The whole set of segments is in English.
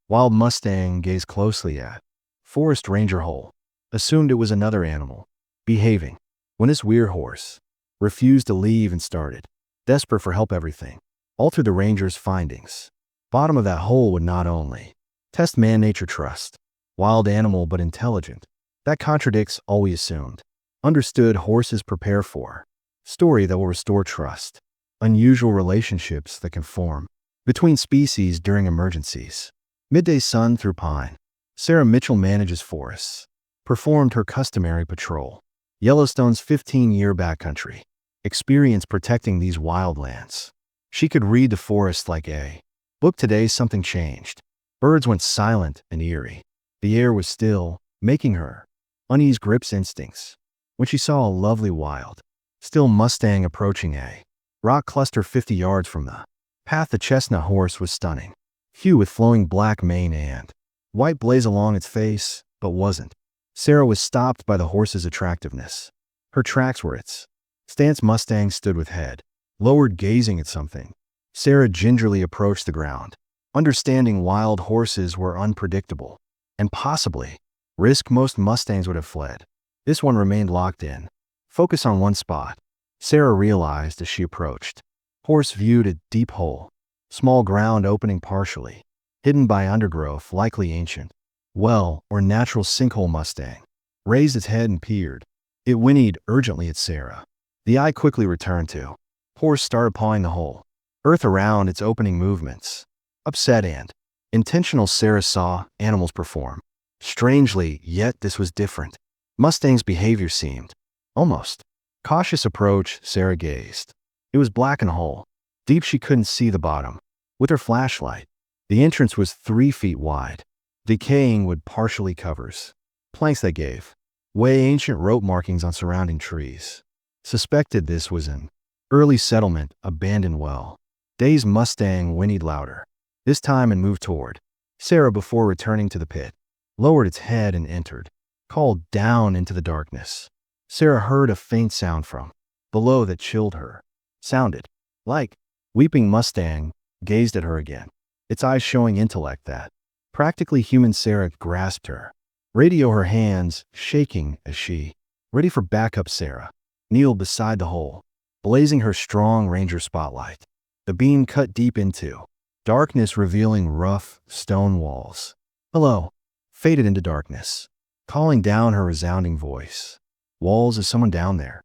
Wild Mustang gazed closely at Forest Ranger Hole, assumed it was another animal, behaving, when this weird horse refused to leave and started, desperate for help everything, altered the ranger's findings. Bottom of that hole would not only test man-nature trust, wild animal but intelligent. That contradicts all we assumed. Understood horses prepare for. Story that will restore trust. Unusual relationships that can form between species during emergencies. Midday sun through pine. Sarah Mitchell manages forests. Performed her customary patrol. Yellowstone's 15-year backcountry. Experience protecting these wildlands. She could read the forest like a book. Today something changed. Birds went silent and eerie. The air was still, making her unease grips instincts. When she saw a lovely wild, still Mustang approaching a rock cluster 50 yards from the path, the chestnut horse was stunning. Hue with flowing black mane and white blaze along its face, but wasn't. Sarah was stopped by the horse's attractiveness. Her tracks were its stance. Mustang stood with head lowered, gazing at something. Sarah gingerly approached the ground, understanding wild horses were unpredictable and possibly risk. Most Mustangs would have fled. This one remained locked in, focused on one spot. Sarah realized as she approached. Horse viewed a deep hole, small ground opening partially, hidden by undergrowth, likely ancient well or natural sinkhole. Mustang raised its head and peered. It whinnied urgently at Sarah. The eye quickly returned to. Horse started pawing the hole, earth around its opening movements. Upset and intentional, Sarah saw animals perform. Strangely, yet this was different. Mustang's behavior seemed almost cautious. Approach. Sarah gazed. It was black and whole. Deep, she couldn't see the bottom. With her flashlight, the entrance was 3 feet wide. Decaying wood partially covers planks that gave way, ancient rope markings on surrounding trees. Suspected this was an early settlement, abandoned well. Dazed Mustang whinnied louder, this time, and moved toward Sarah before returning to the pit. Lowered its head and entered. Called down into the darkness. Sarah heard a faint sound from below that chilled her. Sounded like weeping. Mustang gazed at her again, its eyes showing intellect that practically human. Sarah grasped her radio, her hands shaking as she ready for backup. Sarah kneeled beside the hole, blazing her strong ranger spotlight. The beam cut deep into darkness, revealing rough stone walls. Hello, faded into darkness, calling down her resounding voice. Walls, is someone down there?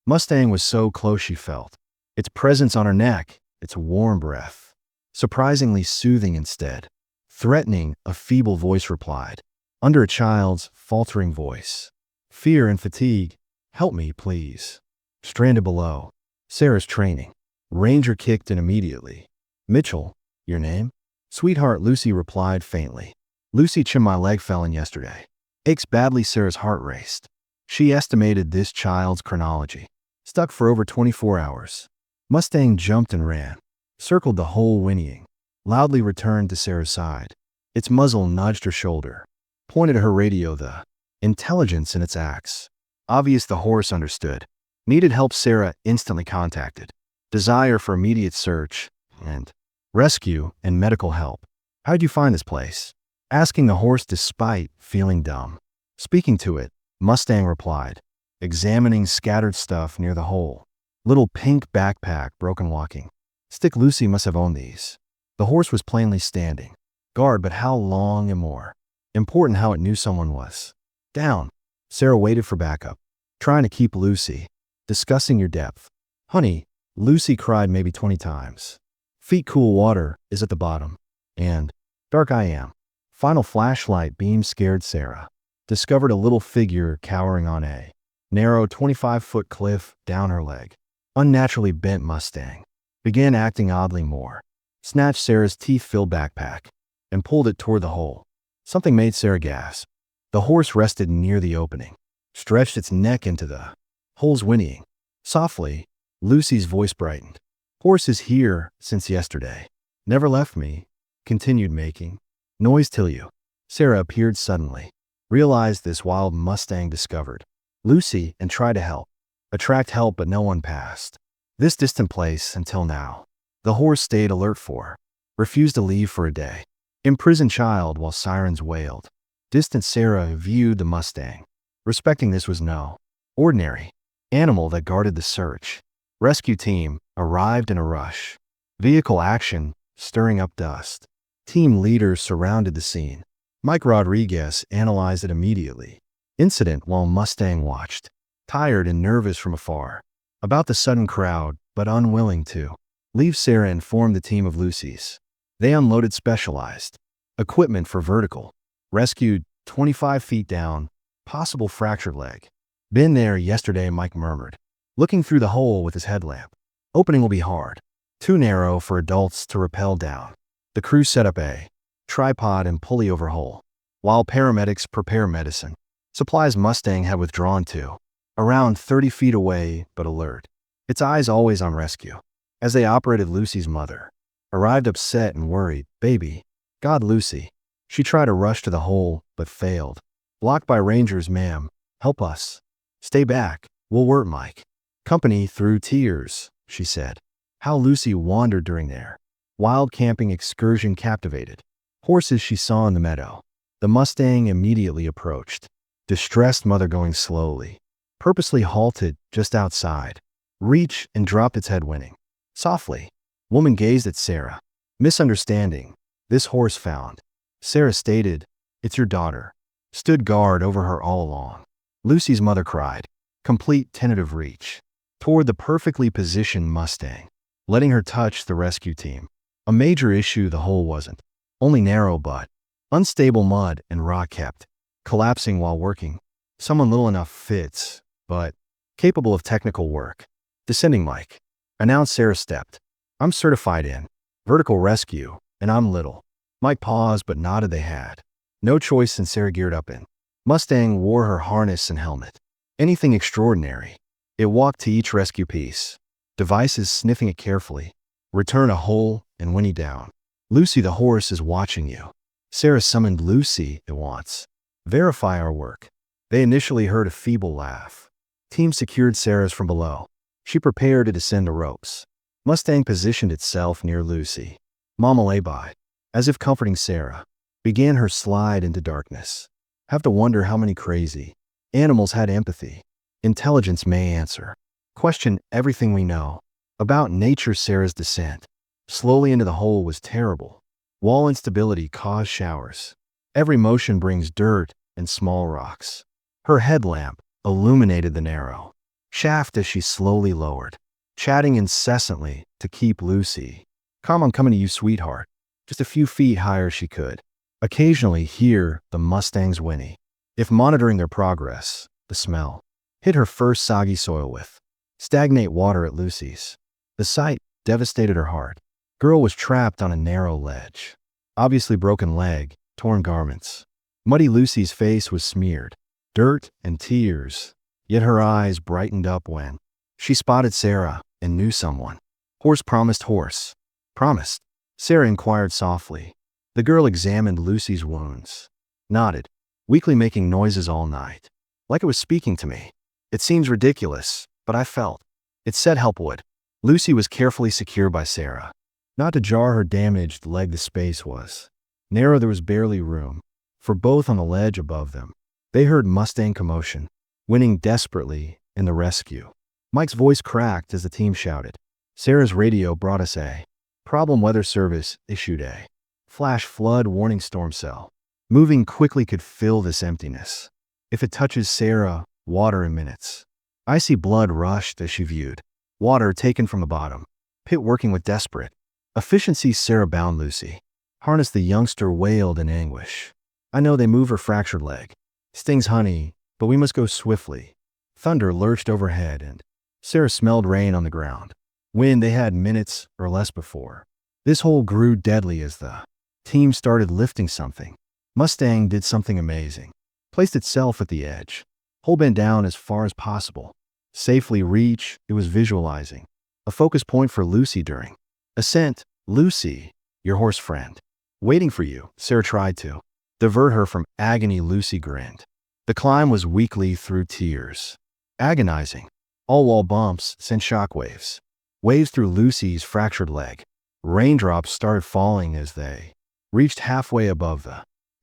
Mustang was so close she felt its presence on her neck, its warm breath, surprisingly soothing instead. Threatening, a feeble voice replied, under a child's faltering voice. Fear and fatigue. Help me, please. Stranded below. Sarah's training. Ranger kicked in immediately. Mitchell, your name? Sweetheart, Lucy replied faintly. Lucy, Chim, my leg fell in yesterday. Aches badly. Sarah's heart raced. She estimated this child's chronology. Stuck for over 24 hours. Mustang jumped and ran. Circled the hole, whinnying. Loudly returned to Sarah's side. Its muzzle nudged her shoulder. Pointed at her radio, the intelligence in its acts. Obvious the horse understood. Needed help. Sarah instantly contacted. Desire for immediate search and rescue and medical help. How'd you find this place? Asking the horse despite feeling dumb. Speaking to it, Mustang replied. Examining scattered stuff near the hole. Little pink backpack, broken walking stick. Lucy must have owned these. The horse was plainly standing guard, but how long? And more important, how it knew someone was down. Sarah waited for backup, trying to keep Lucy. Discussing your depth. Honey, Lucy cried maybe 20 times. Feet cool, water is at the bottom. And dark I am. Final flashlight beam scared Sarah. Discovered a little figure cowering on a narrow 25-foot cliff down her leg. Unnaturally bent. Mustang began acting oddly more. Snatched Sarah's teeth-filled backpack and pulled it toward the hole. Something made Sarah gasp. The horse rested near the opening, stretched its neck into the hole's, whinnying. Softly, Lucy's voice brightened. Horse is here since yesterday. Never left me. Continued making noise till you. Sarah appeared suddenly. Realized this wild Mustang discovered Lucy and tried to help. Attract help, but no one passed this distant place until now. The horse stayed alert for. Refused to leave for a day. Imprisoned child while sirens wailed. Distant Sarah viewed the Mustang. Respecting this was no ordinary animal that guarded the search. Rescue team arrived in a rush. Vehicle action stirring up dust. Team leaders surrounded the scene. Mike Rodriguez analyzed it immediately. Incident while Mustang watched, tired and nervous from afar. About the sudden crowd, but unwilling to leave, Sarah informed the team of Lucy's. They unloaded specialized equipment for vertical. Rescued 25 feet down, possible fractured leg. Been there yesterday, Mike murmured, looking through the hole with his headlamp. Opening will be hard. Too narrow for adults to rappel down. The crew set up a tripod and pulley over hole, while paramedics prepare medicine. Supplies Mustang had withdrawn to around 30 feet away, but alert. Its eyes always on rescue. As they operated, Lucy's mother arrived upset and worried. Baby. God, Lucy. She tried to rush to the hole, but failed. Blocked by rangers. Ma'am, help us. Stay back. We'll work, Mike. Company through tears, she said. How Lucy wandered during their wild camping excursion captivated. Horses she saw in the meadow. The Mustang immediately approached. Distressed mother going slowly. Purposely halted just outside. Reached and dropped its head, winning. Softly. Woman gazed at Sarah. Misunderstanding. This horse found. Sarah stated, it's your daughter. Stood guard over her all along. Lucy's mother cried. Complete tentative reach. Toward the perfectly positioned Mustang. Letting her touch the rescue team. A major issue the hole wasn't. Only narrow but unstable mud and rock kept collapsing while working. Someone little enough fits, but capable of technical work. Descending, Mike. Announced. Sarah stepped. I'm certified in vertical rescue, and I'm little. Mike paused but nodded. They had no choice, and Sarah geared up in Mustang wore her harness and helmet. Anything extraordinary. It walked to each rescue piece. Devices sniffing it carefully. Return a hole and whinny down. Lucy, the horse is watching you. Sarah summoned Lucy at once. Verify our work. They initially heard a feeble laugh. Team secured Sarah's from below. She prepared to descend the ropes. Mustang positioned itself near Lucy. Mama lay by, as if comforting Sarah. Began her slide into darkness. Have to wonder how many crazy animals had empathy. Intelligence may answer. Question everything we know about nature. Sarah's descent slowly into the hole was terrible. Wall instability caused showers. Every motion brings dirt and small rocks. Her headlamp illuminated the narrow shaft as she slowly lowered, chatting incessantly to keep Lucy calm. I'm coming to you, sweetheart. Just a few feet higher she could occasionally hear the Mustang's whinny. If monitoring their progress, the smell hit her first soggy soil with stagnate water at Lucy's. The sight devastated her heart. Girl was trapped on a narrow ledge. Obviously broken leg, torn garments. Muddy Lucy's face was smeared. Dirt and tears. Yet her eyes brightened up when she spotted Sarah and knew someone. Horse promised horse. Promised. Sarah inquired softly. The girl examined Lucy's wounds. Nodded. Weakly making noises all night. Like it was speaking to me. It seems ridiculous, but I felt. It said help would. Lucy was carefully secured by Sarah. Not to jar her damaged leg. The space was narrow. There was barely room for both on the ledge above them. They heard Mustang commotion, winning desperately in the rescue. Mike's voice cracked as the team shouted. Sarah's radio brought us a problem. Weather service issued a flash flood warning. Storm cell moving quickly could fill this emptiness. If it touches Sarah, water in minutes. Icy blood rushed as she viewed water taken from the bottom pit working with desperate efficiency. Sarah bound Lucy. Harnessed. The youngster wailed in anguish. I know they move her fractured leg. Stings, honey, but we must go swiftly. Thunder lurched overhead and Sarah smelled rain on the ground. Wind they had minutes or less before. This hole grew deadly as the team started lifting something. Mustang did something amazing. Placed itself at the edge. Hole bent down as far as possible. Safely reach, it was visualizing. A focus point for Lucy during ascent. Lucy, your horse friend. Waiting for you. Sarah tried to divert her from agony. Lucy grinned. The climb was weakly through tears. Agonizing. All wall bumps sent shockwaves. Waves through Lucy's fractured leg. Raindrops started falling as they reached halfway above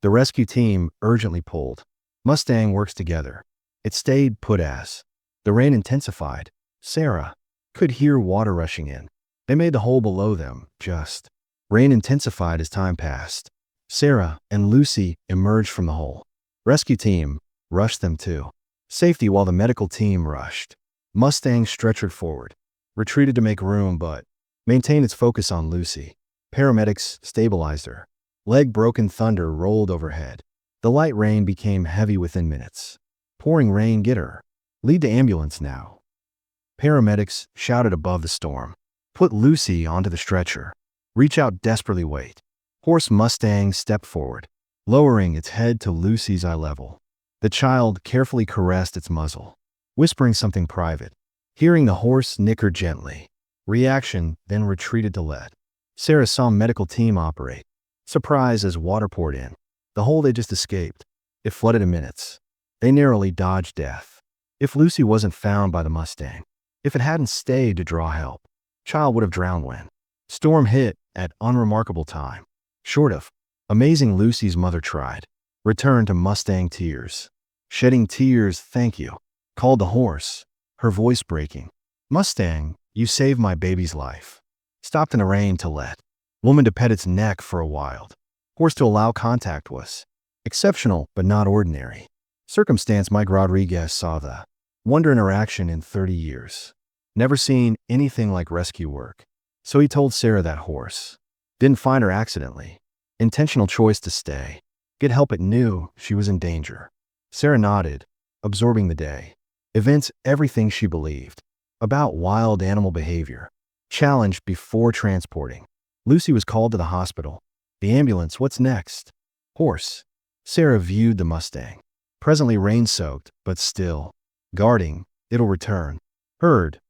the rescue team urgently pulled. Mustang works together. It stayed put as the rain intensified. Sarah could hear water rushing in. They made the hole below them, just. Rain intensified as time passed. Sarah and Lucy emerged from the hole. Rescue team rushed them to safety while the medical team rushed. Mustang stretchered forward, retreated to make room but maintained its focus on Lucy. Paramedics stabilized her. Leg broken thunder rolled overhead. The light rain became heavy within minutes. Pouring rain, get her. Lead to ambulance now. Paramedics shouted above the storm. Put Lucy onto the stretcher. Reach out desperately, wait. Horse Mustang stepped forward, lowering its head to Lucy's eye level. The child carefully caressed its muzzle, whispering something private. Hearing the horse nicker gently. Reaction, then retreated to lead. Sarah saw medical team operate. Surprise as water poured in. The hole they just escaped. It flooded in minutes. They narrowly dodged death. If Lucy wasn't found by the Mustang, if it hadn't stayed to draw help, child would have drowned when storm hit at unremarkable time. Short of amazing, Lucy's mother tried. Returned to Mustang tears. Shedding tears, thank you, called the horse, her voice breaking. Mustang, you saved my baby's life. Stopped in the rain to let woman to pet its neck for a while. Horse to allow contact was exceptional but not ordinary. Circumstance. Mike Rodriguez saw the wonder interaction in 30 years. Never seen anything like rescue work. So he told Sarah that horse didn't find her accidentally. Intentional choice to stay. Get help, it knew she was in danger. Sarah nodded, absorbing the day. Events, everything she believed about wild animal behavior. Challenged before transporting. Lucy was called to the hospital. The ambulance, what's next? Horse. Sarah viewed the Mustang. Presently rain-soaked, but still. Guarding, it'll return. Heard.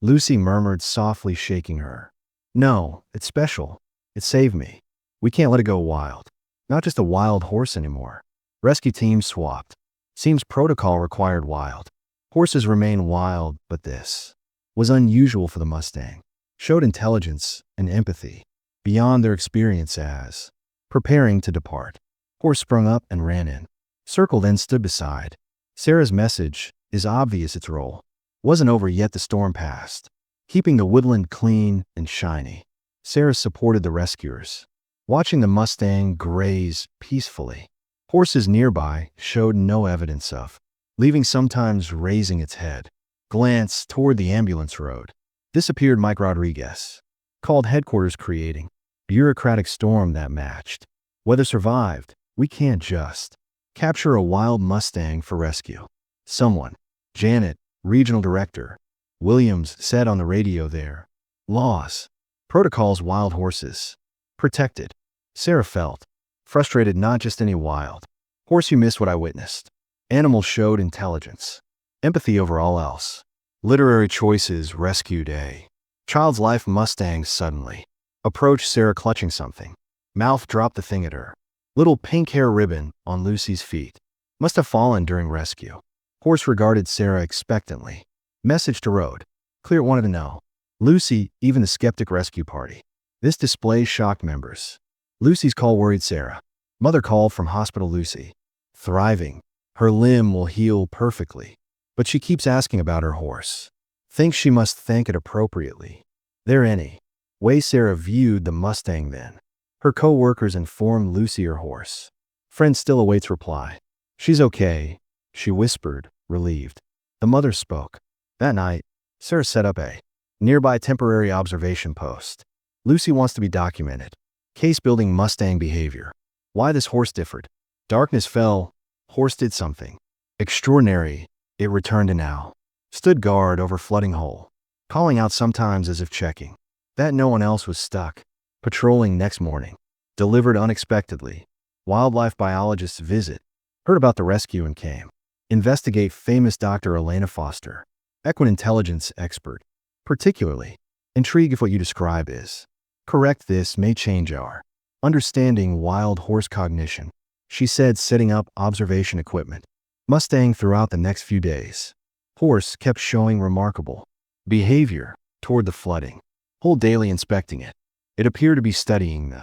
Lucy murmured softly, shaking her. No, it's special. It saved me. We can't let it go wild. Not just a wild horse anymore. Rescue teams swapped. Seems protocol required wild. Horses remain wild, but this was unusual for the Mustang. Showed intelligence and empathy beyond their experience as preparing to depart. Horse sprung up and ran in. Circled and stood beside. Sarah's message is obvious. Its role wasn't over yet. The storm passed, keeping the woodland clean and shiny. Sarah supported the rescuers, watching the Mustang graze peacefully. Horses nearby showed no evidence of leaving, sometimes raising its head. Glance toward the ambulance road. Disappeared. Mike Rodriguez called headquarters, creating bureaucratic storm that matched. Whether survived, we can't just capture a wild Mustang for rescue. Someone, Janet, regional director, Williams, said on the radio there. Laws, protocols, wild horses. Protected. Sarah felt frustrated. Not just any wild horse. You missed what I witnessed. Animal showed intelligence. Empathy over all else. Literary choices rescued a child's life. Mustang suddenly approached Sarah, clutching something. Mouth dropped the thing at her. Little pink hair ribbon on Lucy's feet. Must have fallen during rescue. Horse regarded Sarah expectantly. Message to road. Clear, wanted to know. Lucy, even the skeptic rescue party. This display shocked members. Lucy's call worried Sarah. Mother call from hospital. Lucy. Thriving. Her limb will heal perfectly. But she keeps asking about her horse. Thinks she must thank it appropriately. There any way Sarah viewed the Mustang then. Her co-workers informed Lucy her horse friend still awaits reply. She's okay, she whispered, relieved. The mother spoke. That night, Sarah set up a nearby temporary observation post. Lucy wants to be documented. Case building Mustang behavior. Why this horse differed. Darkness fell. Horse did something extraordinary. It returned to now. Stood guard over flooding hole. Calling out sometimes as if checking that no one else was stuck. Patrolling next morning. Delivered unexpectedly. Wildlife biologists visit. Heard about the rescue and came. Investigate. Famous Dr. Elena Foster. Equine intelligence expert. Particularly intrigued if what you describe is correct. This may change our understanding wild horse cognition, she said, setting up observation equipment. Mustang throughout the next few days. Horse kept showing remarkable behavior toward the flooding. Hole daily inspecting it. It appeared to be studying the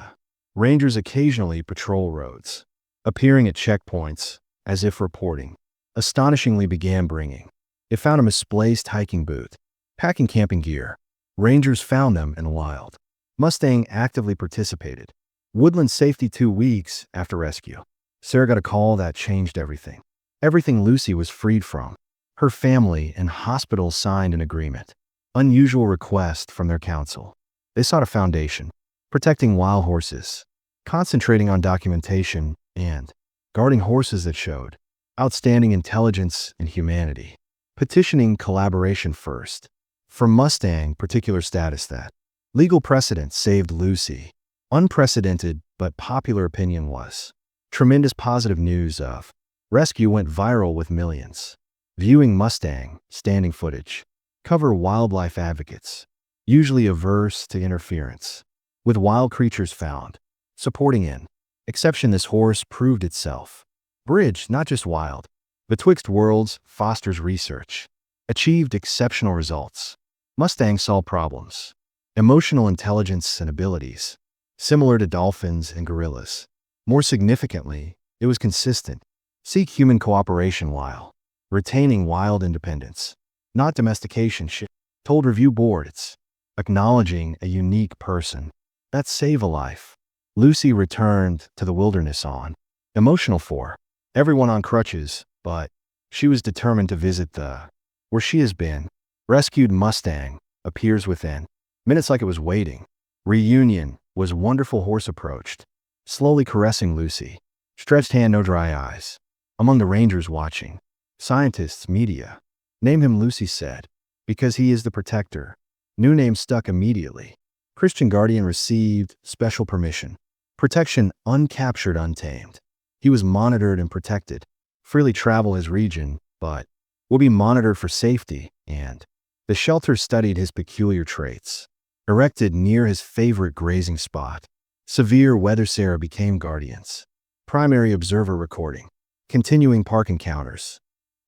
Rangers occasionally patrol roads, appearing at checkpoints as if reporting. Astonishingly began bringing. It found a misplaced hiking boot. Packing camping gear. Rangers found them in the wild. Mustang actively participated. Woodland safety 2 weeks after rescue. Sarah got a call that changed everything. Everything Lucy was freed from. Her family and hospitals signed an agreement. Unusual request from their council. They sought a foundation, protecting wild horses, concentrating on documentation, and guarding horses that showed outstanding intelligence and humanity. Petitioning collaboration first. For Mustang, particular status that legal precedent saved Lucy. Unprecedented, but popular opinion was. Tremendous positive news of rescue went viral with millions. Viewing Mustang, standing footage. Cover wildlife advocates, usually averse to interference with wild creatures found. Supporting in exception, this horse proved itself. Bridge, not just wild. Betwixt worlds, fosters research. Achieved exceptional results. Mustang solved problems. Emotional intelligence and abilities. Similar to dolphins and gorillas. More significantly, it was consistent. Seek human cooperation while retaining wild independence. Not domestication shit. Told review board it's acknowledging a unique person. That save a life. Lucy returned to the wilderness on emotional for everyone on crutches, but she was determined to visit the where she has been. Rescued Mustang appears within minutes like it was waiting. Reunion was wonderful. Horse approached, slowly caressing Lucy. Stretched hand, no dry eyes. Among the rangers watching, scientists, media. Name him, Lucy said, because he is the protector. New name stuck immediately. Christian guardian received special permission. Protection uncaptured, untamed. He was monitored and protected. Freely travel his region, but will be monitored for safety, and the shelter studied his peculiar traits. Erected near his favorite grazing spot. Severe weather, Sarah became guardians. Primary observer recording. Continuing park encounters.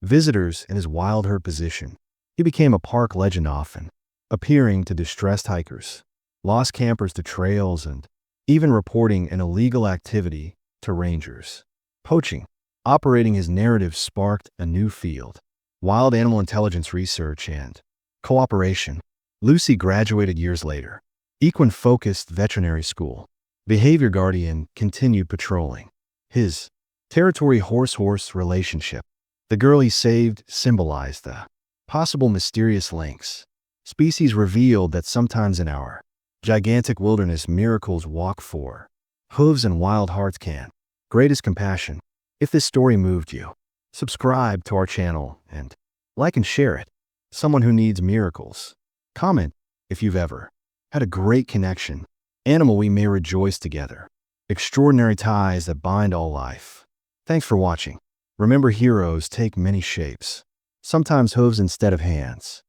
Visitors in his wild herd position. He became a park legend, often appearing to distressed hikers, lost campers to trails, and even reporting an illegal activity to rangers. Poaching. Operating his narrative sparked a new field. Wild animal intelligence research and cooperation. Lucy graduated years later. Equine-focused veterinary school. Behavior guardian continued patrolling. His territory, horse-horse relationship. The girl he saved symbolized the possible mysterious links. Species revealed that sometimes in our gigantic wilderness, miracles walk for hooves and wild hearts can. Greatest compassion. If this story moved you, subscribe to our channel and like and share it. Someone who needs miracles. Comment if you've ever had a great connection. Animal we may rejoice together. Extraordinary ties that bind all life. Thanks for watching. Remember, heroes take many shapes. Sometimes hooves instead of hands.